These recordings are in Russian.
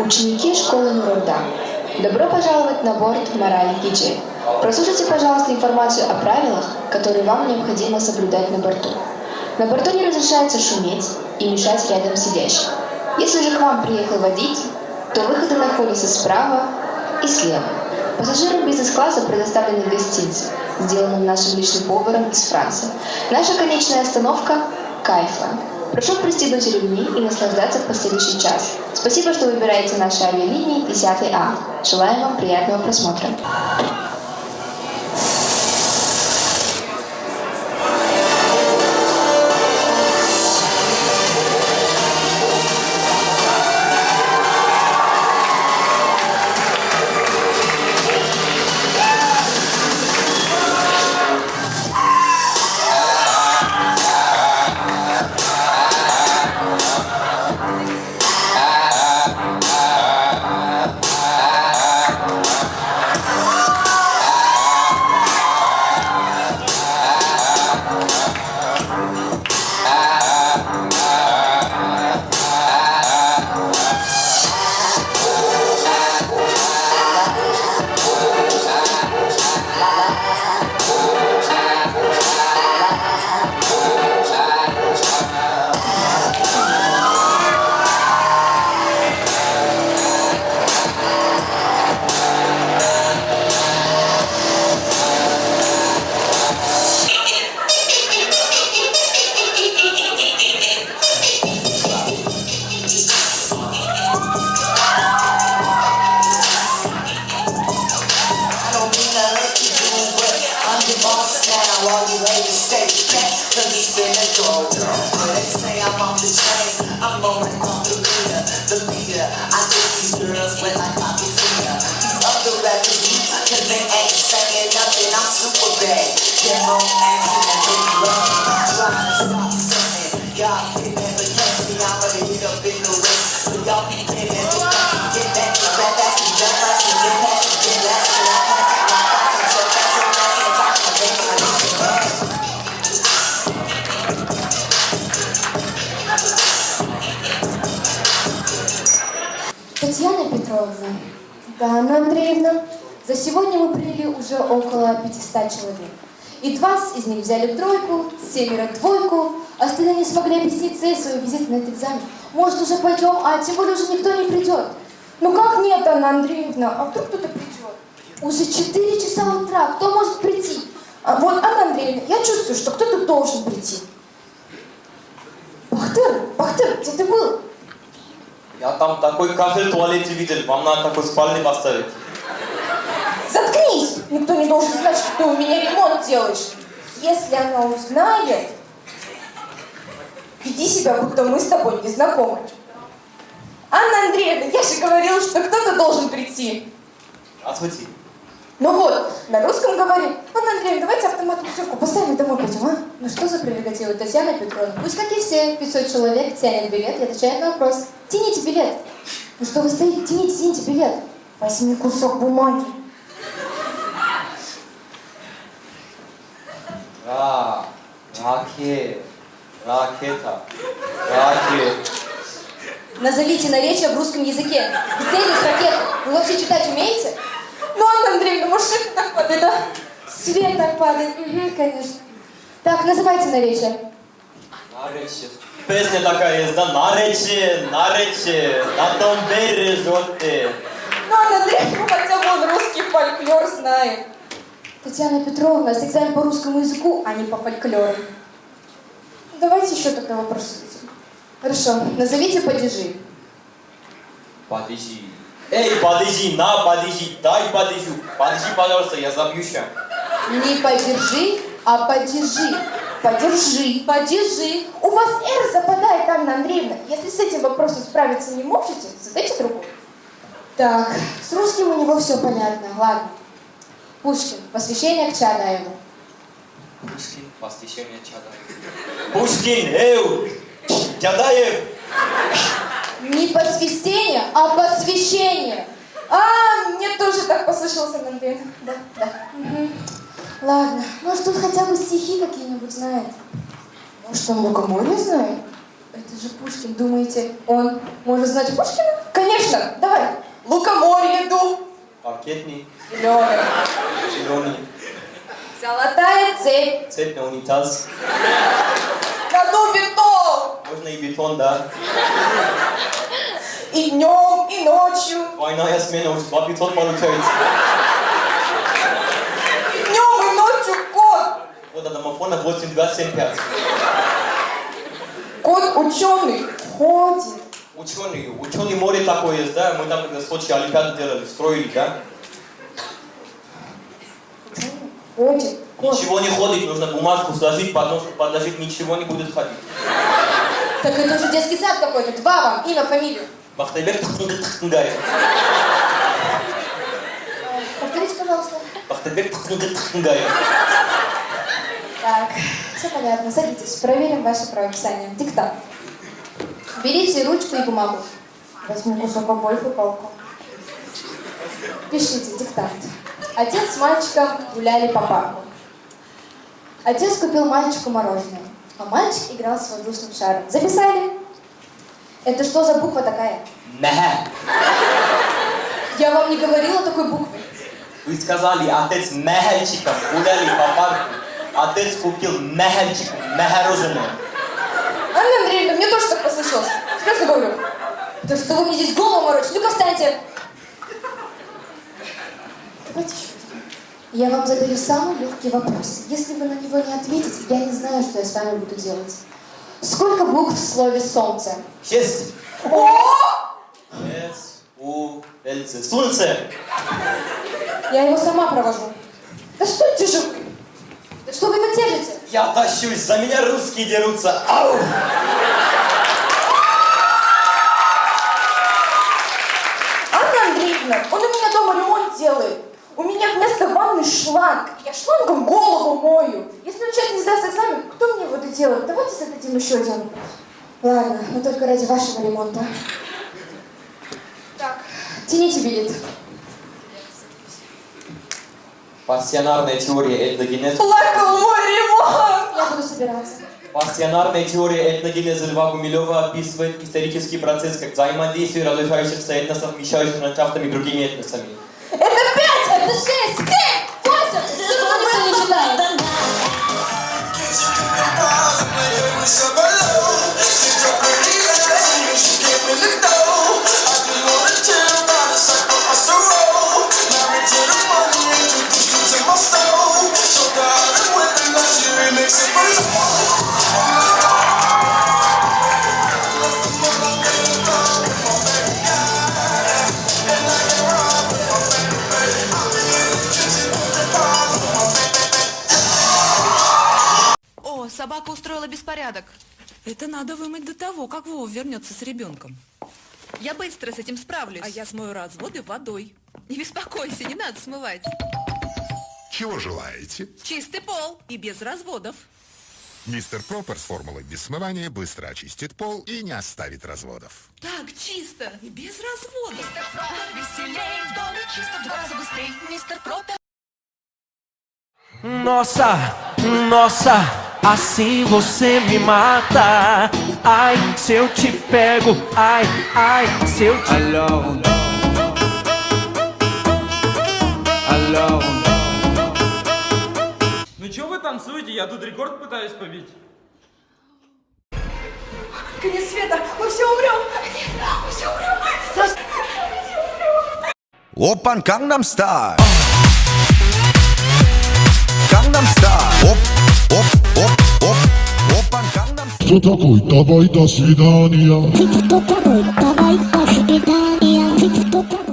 Ученики школы Нурурда, добро пожаловать на борт Морали Гиджи. Прослушайте, пожалуйста, информацию о правилах, которые вам необходимо соблюдать на борту. На борту не разрешается шуметь и мешать рядом сидящим. Если же к вам приехал водитель, то выходы находятся справа и слева. Пассажирам бизнес-класса предоставлены гостинцы, сделанные нашим личным поваром из Франции. Наша конечная остановка – Кайфа. Прошу пристегнуть ремни и наслаждаться в последующий час. Спасибо, что выбираете наши авиалинии 10А. Желаем вам приятного просмотра. Татьяна Петровна, да, Анна Андреевна, за сегодня мы приняли уже около 500 человек. И 20 из них взяли тройку, 7 двойку, остальные не смогли объяснить цель своего визита на этот экзамен. Может, уже пойдем, а тем более уже никто не придет. Ну как нет, Анна Андреевна? А вдруг кто-то придет? Уже 4 часа утра, кто может прийти? Вот, Анна Андреевна, я чувствую, что кто-то должен прийти. Бахтыр, где ты был? Я там такой кафель в туалете видел, вам надо такой спальный поставить. Заткнись! Никто не должен знать, что ты у меня ремонт делаешь. Если она узнает, веди себя, будто мы с тобой не знакомы. Анна Андреевна, я же говорила, что кто-то должен прийти. Здравствуйте. Ну вот, на русском говорим. Анна Андреевна, давайте автоматную пятерку поставим и домой пойдем, а? Ну что за прерогатива, Татьяна Петровна? Пусть, как и все, 500 человек тянет билет и отвечает на вопрос. Тяните билет. Ну что вы стоите? Тяните билет. Возьми кусок бумаги. Ракета. Назовите наречие в русском языке. Бесцельность ракеты. Вы вообще читать умеете? Ну, Анна Андреевна, может, свет так падает, а? Свет так падает. Угу, конечно. Так, называйте наречие. Наречие. Песня такая есть, да? Наречие, на том бережете. Ну, Анна Андреевна, хотя бы он русский фольклор знает. Татьяна Петровна, у нас экзамен по русскому языку, а не по фольклору. Давайте еще тогда вопрос зададим. Хорошо, назовите падежи. Подожди. Эй, подожди, дай подожди. Подожди, пожалуйста, я забью сейчас. Не подержи, а падежи. Падежи. У вас «Р» западает, Анна Андреевна. Если с этим вопросом справиться не можете, задайте другой. Так, с русским у него все понятно, ладно. Пушкин, посвящение к Чаадаеву. Пушкин, посвящение Чаадаеву. Пушкин, Чаадаев. Не посвящение, а посвящение. Мне тоже так послышался, Анна Андреевна. Да. Угу. Ладно, может, тут хотя бы стихи какие-нибудь знает? Может, он Лукоморье знает? Это же Пушкин, думаете, он может знать Пушкина? Конечно, давай. Лукоморье иду. Паркетный, Зеленый. зеленый, Золотая цепь. цепь на унитаз. Кладу бетон. Можно и бетон, да. И днем, и ночью. Двойная смена, уже 2 500 получается. И днем, и ночью кот. Вот от домофона 8275. Кот ученый ходит. Ученый море такое есть, да? Мы там когда в Сочи Олимпиаду делали, строили, да? Ходит. Кот. Ничего не ходит, нужно бумажку сложить, подножку подложить, ничего не будет ходить. Так это уже детский сад какой-то. Два вам, имя, фамилию. Бахтайбек Тахтынгай. Повторите, пожалуйста. Бахтайбек Тахтынгай. Так, все понятно. Садитесь, проверим ваше правописание. Диктант. Берите ручку и бумагу. Возьму кусок обоев и палку. Пишите диктант. Отец с мальчиком гуляли по парку. Отец купил мальчику мороженое, а мальчик играл с воздушным шаром. Записали? Это что за буква такая? Меха. Я вам не говорила такой буквы. Вы сказали, отец мехальчиком гуляли по парку. Отец купил мехальчику мороженое. Анна Андреевна, мне тоже так послышалось. Серьезно говорю. Да что вы мне здесь голову морочите? Ну-ка встаньте. Давайте еще. Я вам задаю самый легкий вопрос. Если вы на него не ответите, я не знаю, что я с вами буду делать. Сколько букв в слове «солнце»? 6. О! С-У-Л-Ц. Солнце. Я его сама провожу. Да стойте же вы! Да что вы его держите? Я тащусь, за меня русские дерутся. Ау! Анна Андреевна, он у меня дома ремонт делает. У меня вместо ванны шланг. Я шлангом голову мою. Если он сейчас не сдаст экзамен, кто мне его доделает? Давайте зададим еще один. Ладно, но только ради вашего ремонта. Так, тяните билет. Пассионарная теория этногенеза. Плакал мой ремонт! Я буду собираться. Пассионарная теория этногенеза Льва Гумилева описывает исторический процесс как взаимодействие разрушающихся этносов, мешающих ландшафтами и другими этносами. Это 5! Это 6, 7, 8! Что никто не читает? О, собака устроила беспорядок. Это надо вымыть до того, как Вова вернется с ребенком. Я быстро с этим справлюсь. А я смою разводы водой. Не беспокойся, не надо смывать. Чего желаете? Чистый пол. И без разводов. Мистер Пропер с формулой без смывания быстро очистит пол и не оставит разводов. Так, чисто. И без разводов. Веселей в доме, чисто в 2 раза быстрей. Мистер Пропер. Nossa, nossa, assim você me mata. Ai, se eu te pego, ai, ai, se eu te... Alone, alone. Ну чё вы танцуете? Я тут рекорд пытаюсь побить. Конец света! Мы все умрем! Мы все умрем! Опан Gangnam Style. Gangnam Style. Оп, оп, оп, оп. Опан Gangnam Style. Кто такой? Давай до свидания. Кто такой? Давай до свидания. Кто такой?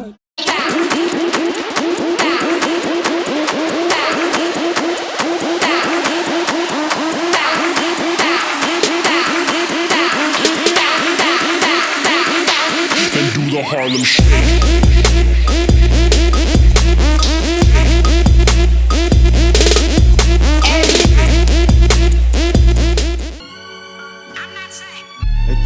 And do the Harlem Shake.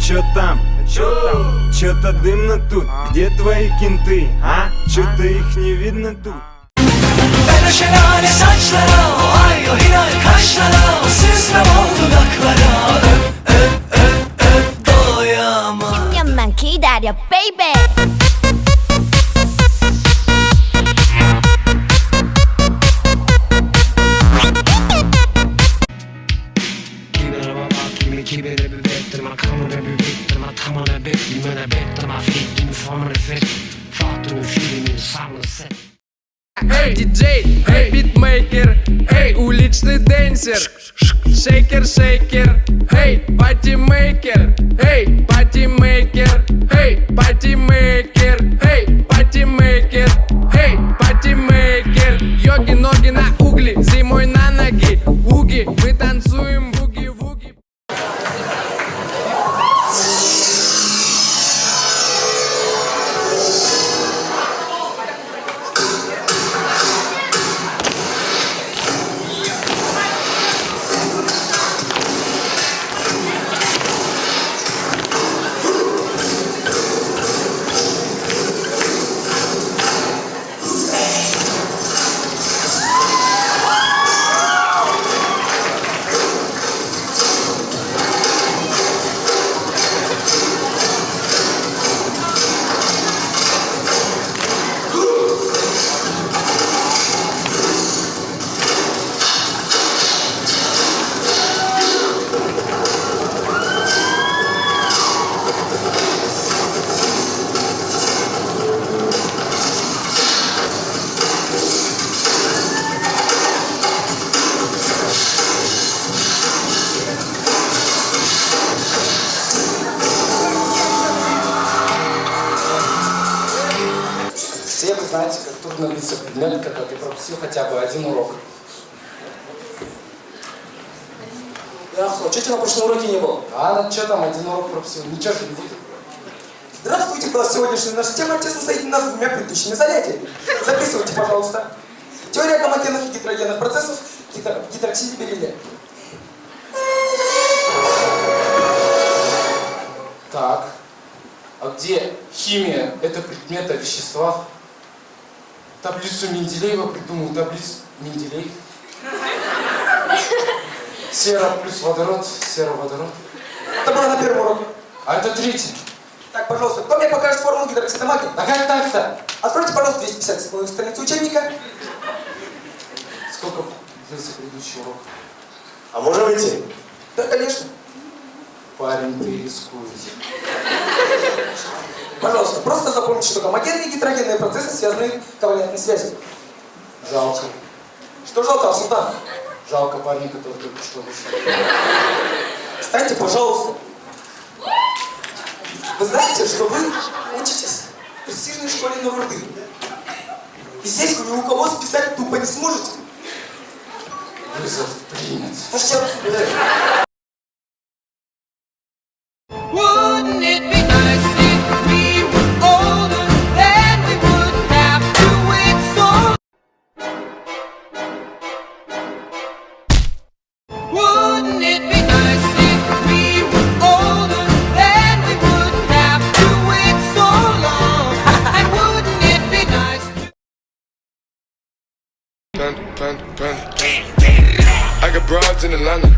Чё там? Чё-то дымно тут. Где твои кенты, а? Чё-то их не видно тут. Ben o şelale saçlara, o ay o hilal kaşlara, o süslem o dudaklara. Öp, öp, öp, öp, doyamam. 10년만 기다려, baby. Эй, диджей, эй, битмейкер, эй, уличный денсер, шейкер, шейкер, эй, патимейкер, эй, патимейкер, эй, патимейкер, эй, патимейкер, эй, патимейкер. Йоги, ноги на угли, зимой на ноги, уги, мы танцуем буги-вуги. Все вы знаете, как трудно влиться в предмет, когда ты пропустил хотя бы один урок. Здравствуй, что тебя на прошлом уроке не было? А, что там, один урок пропустил, ничего же не будет. Здравствуйте, класс. Сегодняшняя наша тема тесно соединена с двумя предыдущими занятиями. Записывайте, пожалуйста. Теория гомогенных и гетерогенных процессов в гидроксиде бериллия. Так, а где химия? Это предмет о веществах. Таблицу Менделеева придумал, таблицу Менделеев. Сера плюс водород, сероводород. Это было на первом уроке. А это третий. Так, пожалуйста, кто мне покажет формулу гидроксида магния? А как так-то? Откройте, пожалуйста, 250 страницу учебника. Сколько длился предыдущий урок? А можем выйти? Да, конечно. Парень, ты рискуешь. Пожалуйста, просто запомните, что гомогенные и гетерогенные процессы связаны ковалентной связью. Жалко. Что жалко, Султан? Жалко парня, который только что вышел. Встаньте, пожалуйста. Вы знаете, что вы учитесь в престижной школе Нур-Урды. И здесь вы ни у кого списать тупо не сможете. Вызов принят. Пошли отсюда. Wouldn't it be nice if we were older, then we wouldn't have to wait so. Wouldn't it be nice if we were older, then we wouldn't have to wait so long? And wouldn't it be nice I got broads in Atlanta,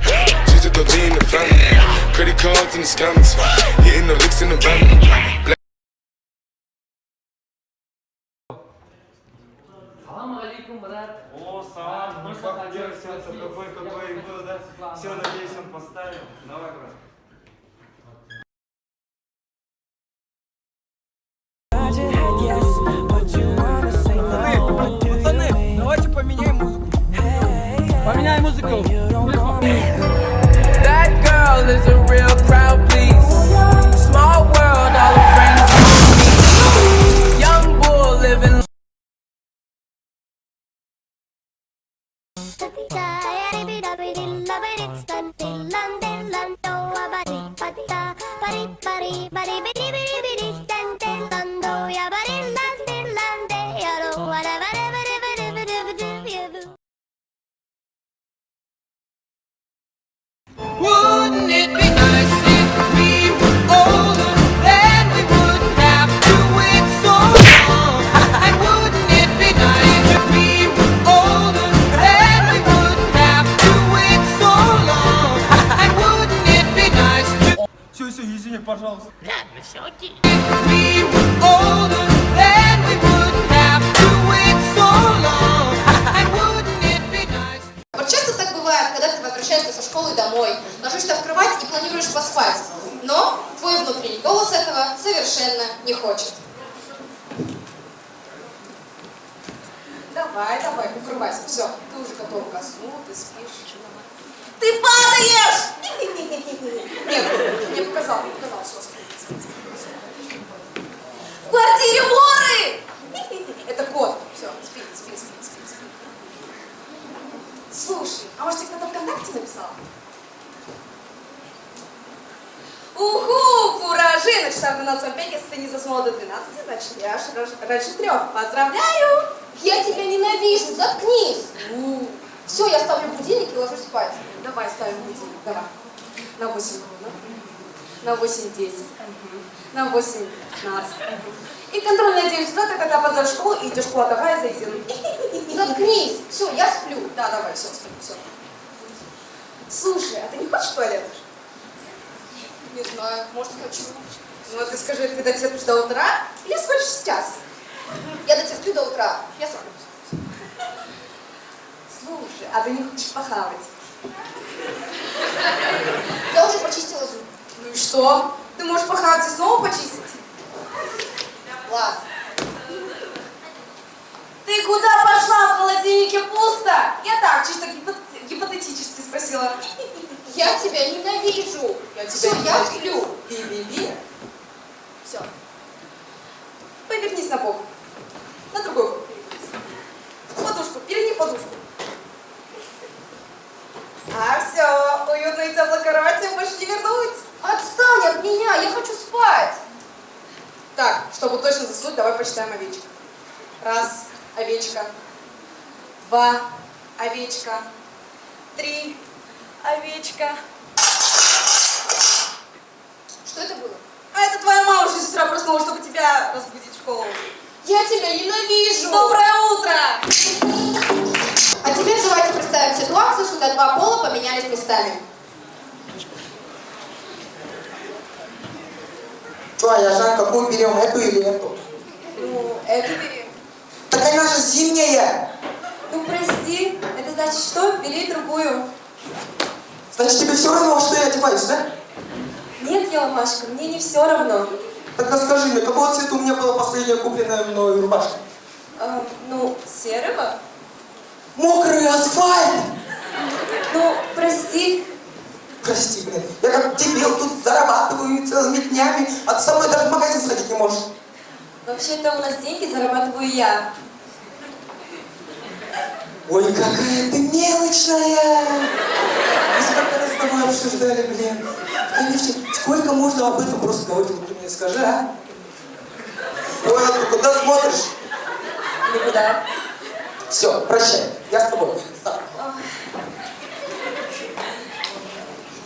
she's a dog in the family. Credit cards and the scammers, hitting the licks in the van. Салам алейкум, брат. О, салам, ну как делся, какой был, да? Все, надеюсь, он поставил. Давай, брат. Пацаны, давайте поменяем музыку. Поменяй музыку. That girl is a real crowd, please. Small world, all her friends know me. Young bull living. Wouldn't it be nice if we were older, then we wouldn't have to wait so long? And wouldn't it be nice if we were older, then we wouldn't have to wait so long? And wouldn't it be nice to... Все, извини, пожалуйста. Ладно, все окей. If we were older, then we wouldn't have to wait so long. And wouldn't it be nice... Вот часто так бывает, когда ты возвращаешься со школы домой, ложишься в кровать и планируешь поспать, но твой внутренний голос этого совершенно не хочет. Давай, давай, укрывайся. Все, ты уже готов ко сну, ты спишь. Ты падаешь! Нет, мне показал, все, спи. В квартире воры! Это кот. Все, спи. Слушай, а может тебе кто-то ВКонтакте написал? Уху, куражи! На часах 12:05, если ты не заснула до 12, значит я раньше 3. Поздравляю! Я тебя ненавижу, заткнись! Все, я ставлю будильник и ложусь спать. Давай ставим будильник, давай. На 8:00, на 8:10, на 8:15. И контрольная 9 утра, когда ты опоздаешь в школу и идешь кладовая за Изиной. Заткнись! Все, я сплю. Да, давай, все. Слушай, а ты не хочешь в туалет? Не знаю, может хочу. Ну, ты скажи, ты дотерпишь до утра или сходишь сейчас? Я дотерплю до утра. Я сплю. Слушай, а ты не хочешь похавать? Я уже почистила зуб. Ну и что? Ты можешь похавать и снова почистить? Ладно. Ты куда пошла? В холодильнике пусто? Я так, чисто гипотетически спросила. Я тебя ненавижу. Все, я сплю. Би-би-би. Все. Повернись на бок. На другой бок. Подушку. Перегни подушку. А все. Уютно и тепло кровати больше не вернуть. Отстань от меня, я хочу спать. Так, чтобы точно заснуть, давай почитаем овечек. 1 овечка. 2 овечка. 3 овечка. Что это было? А это твоя мама уже с утра проснулась, чтобы тебя разбудить в школу. Я тебя ненавижу. Доброе утро! А теперь давайте представим ситуацию, когда два пола поменялись местами. Что, Яжан, какую берем, эту или эту? Ну, эту бери. Так она же зимняя. Ну, прости, это значит что? Бери другую. Значит, тебе все равно, во что я одеваюсь, да? Нет, Еломашка, мне не все равно. Тогда скажи мне, какого цвета у меня была последняя купленная мной рубашка? Ну, серого. Мокрый асфальт! Ну, прости. Прости, блин. Я как дебил тут зарабатываю целыми днями, а ты со мной даже в магазин сходить не можешь. Вообще-то у нас деньги зарабатываю я. Ой, какая ты мелочная! Мы сколько раз с тобой обсуждали, блин. Конечно, сколько можно об этом просто говорить? Вот ты мне скажи, а? Ой, ты куда смотришь? Никуда. Все, прощай, я с тобой.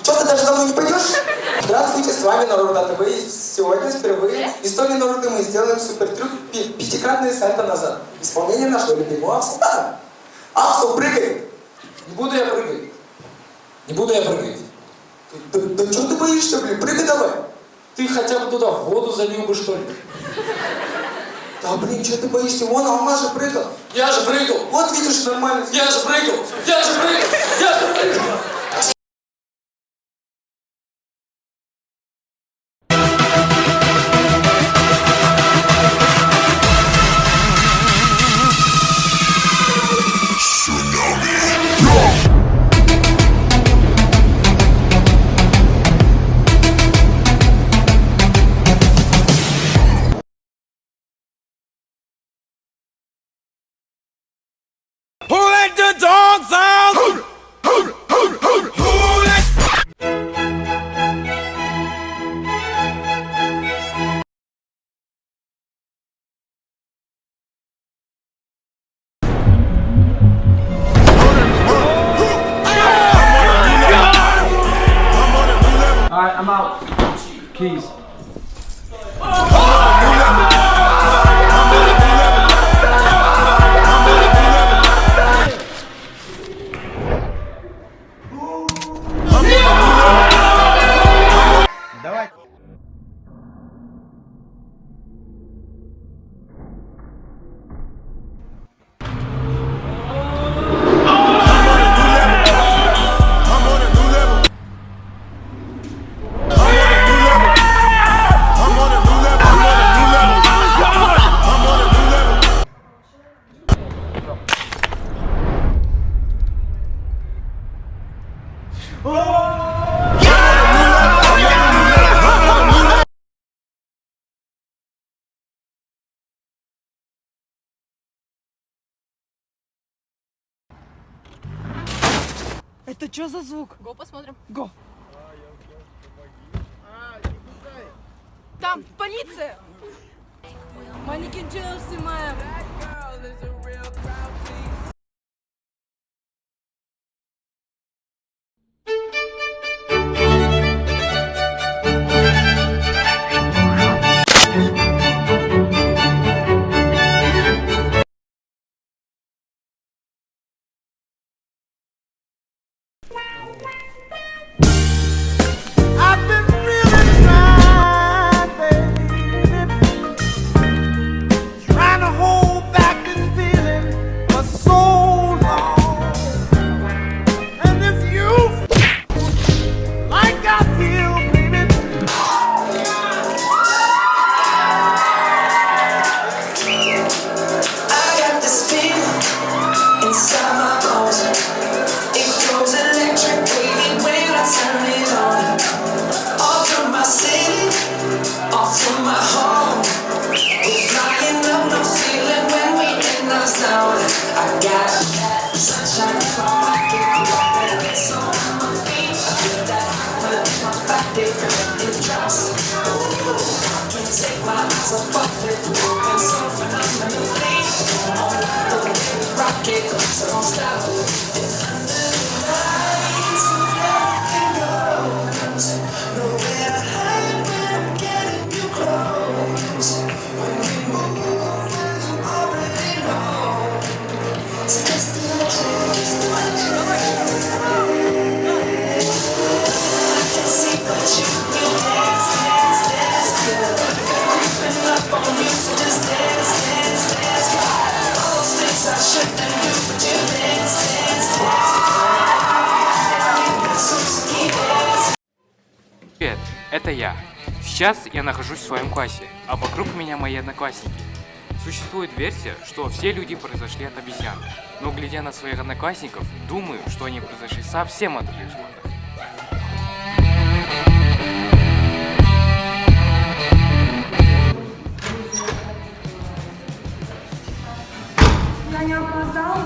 Что, ты даже за мной не пойдешь? Здравствуйте, с вами Народа ТВ. И сегодня впервые истории Народа мы сделаем супертрюк пятикратное сальто назад. Исполнение нашего любимого Аксултана. Аксу, прыгай! Не буду я прыгать. Не буду я прыгать. Да что ты боишься, блин? Прыгай давай. Ты хотя бы туда в воду залил бы, что ли? Да, блин, что ты боишься? Вон, Алма же прыгал. Я же прыгал. Вот видишь, нормально. Я же прыгал. Я же прыгал. Я же прыгал. Who let the dogs out? Who let... Alright, I'm out. Keys. Давай. Это что за звук? Го, посмотрим. Го. Там полиция! Манекен снимаем. I've been really trying, baby, trying to hold back this feeling for so long. And if you like I feel, baby, I got this feeling inside my bones. It goes electric, baby, when I turn it on. All through my city, all through my home. We're flying up, no ceiling when we in our zone. I got that sunshine from my pocket, so on my feet. I feel that when my body it drops. I can't take my eyes off of it, moving so phenomenally. On the way we rock it, so don't stop. Under the lights, nothing goes. Nowhere to hide when I'm getting you close. When we move, well, you already know. So just do what you do. I can see what you do. Dance, dance, dance, good. Creeping up on you, so just dance, dance, dance. All those things I shouldn't do, but you dance, dance, dance. So keep dancing. Привет, это я. Сейчас я нахожусь в своем классе, а вокруг меня мои одноклассники. Существует версия, что все люди произошли от обезьян, но глядя на своих одноклассников, думаю, что они произошли совсем от других животных. Я не опоздала.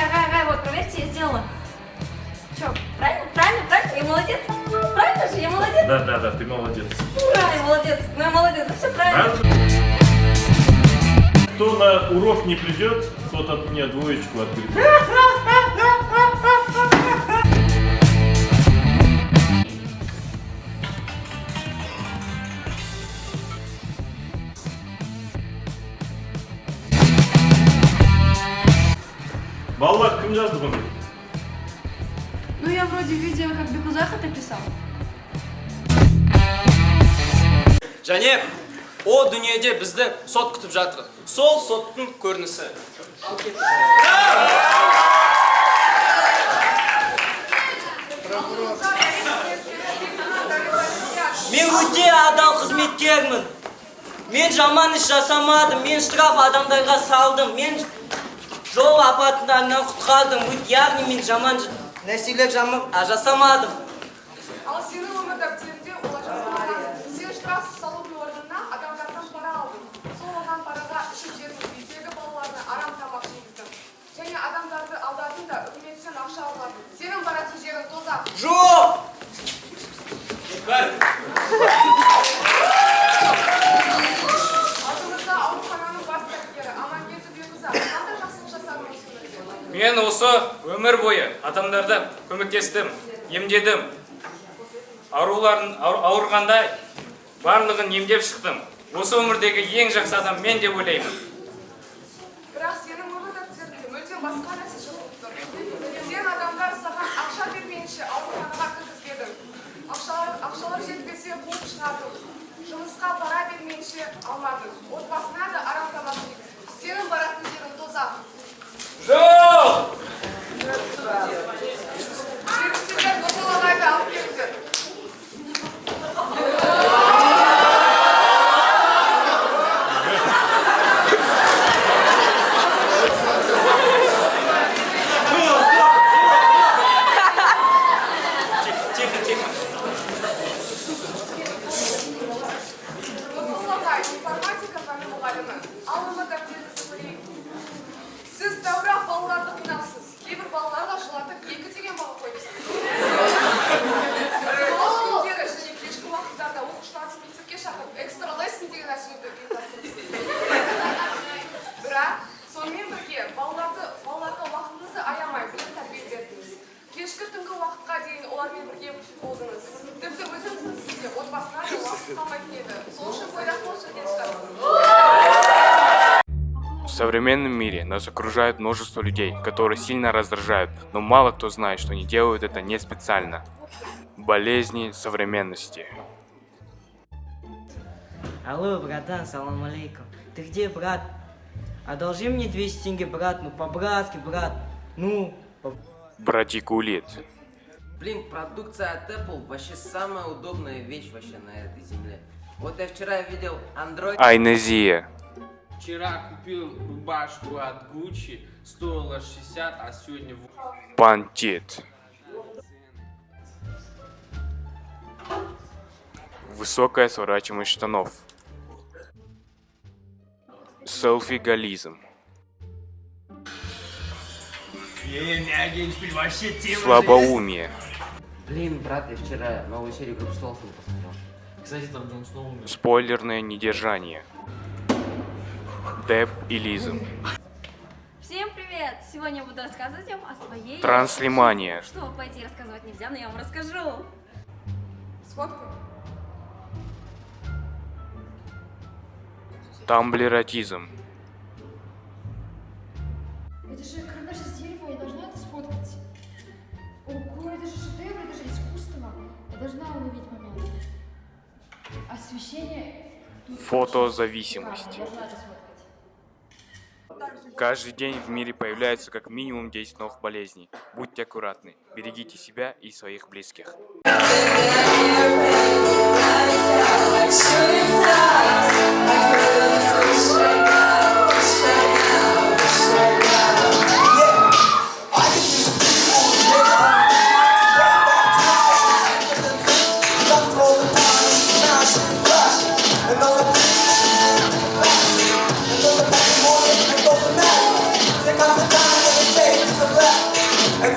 Гая, вот, проверьте, я сделала. Че, правильно? Я молодец? Правильно же, я молодец? Да, ты молодец. Ура, я молодец. Ну, я молодец, все правильно. Кто на урок не придет, тот от меня двоечку отберет. Баллар кім жазды бұны? Ну, я вроде видела, как Бекузаха это писал. Және о дүниеде бізді сот күтіп жатыр. Сол соттың көрінісі. Мен өте адал қызметкермін. Мен жаман іс жасамадым. Мен штраф адамдарға салдым. Мен жол апатынан құтқардым. Яғни мен жаман нәрселер жасамадым. Ал сені өмірдәптерінде олажасынан сен штраф салу орнына адамдардан пара алдың. Сол алған параға ішіп жердің үйдегі балаларына арам тамақ жегіздің. Және адамдарды алдадың да үкіметтен ақша алғандың. Сенің баратын жерің тозақ. Жоқ! Алдымызда аурухананың бас дәрігері Амангелді Бекуза. Қандай жақсылық жасадың осы өмірде? Мен осы өмір бойы адамдарды көмектестім, емдедім. Ауырғанда барлығын емдеп шықтым. Осы өмірдегі ең жақсы адам мен деп ойлаймын. Бірақ сенің өмірдәптерінде мүлдем басқа нәрсе жазылып тұр. Сен адамдар саған ақша бермейінше ауруханаға кіргізбедің. Ақшалар жетпесе қуып шығардың. Жұмысқа пара бермейінше алмадың. Отбасына да арам тамақ жегіздің. Сенің баратын жерің тозақ. Жоқ! Сен бұзылығайды алып келіңдер. современном мире нас окружает множество людей, которые сильно раздражают, но мало кто знает, что они делают это не специально. Болезни современности. Алло, братан, салам алейкум. Ты где, брат? Одолжи мне 200 тенге, брат, ну по-братски, брат. Ну, Братикулит. Блин, продукция от Apple вообще самая удобная вещь вообще на этой земле. Вот я вчера видел Android... Айнезия. Вчера купил рубашку от Gucci, стоила 60, а сегодня... Пантит. Высокая сворачиваемость штанов. Селфигализм. Слабоумие. Блин, брат, я вчера новую серию Группы Столфин посмотрел. Кстати, там Джон Сноу умер. Спойлерное недержание. Деп-илизм. Всем привет! Сегодня я буду рассказывать вам о своей... Транслимания. Что пойти рассказывать нельзя, но я вам расскажу. Сфоткай. Тамблератизм. Это же карандаш из дерева, я должна это сфоткать. Ого, это же шедевр, это же искусство. Я должна уловить момент. Освещение... Фотозависимость. Я должна это сфоткать. Каждый день в мире появляется как минимум 10 новых болезней. Будьте аккуратны, берегите себя и своих близких. And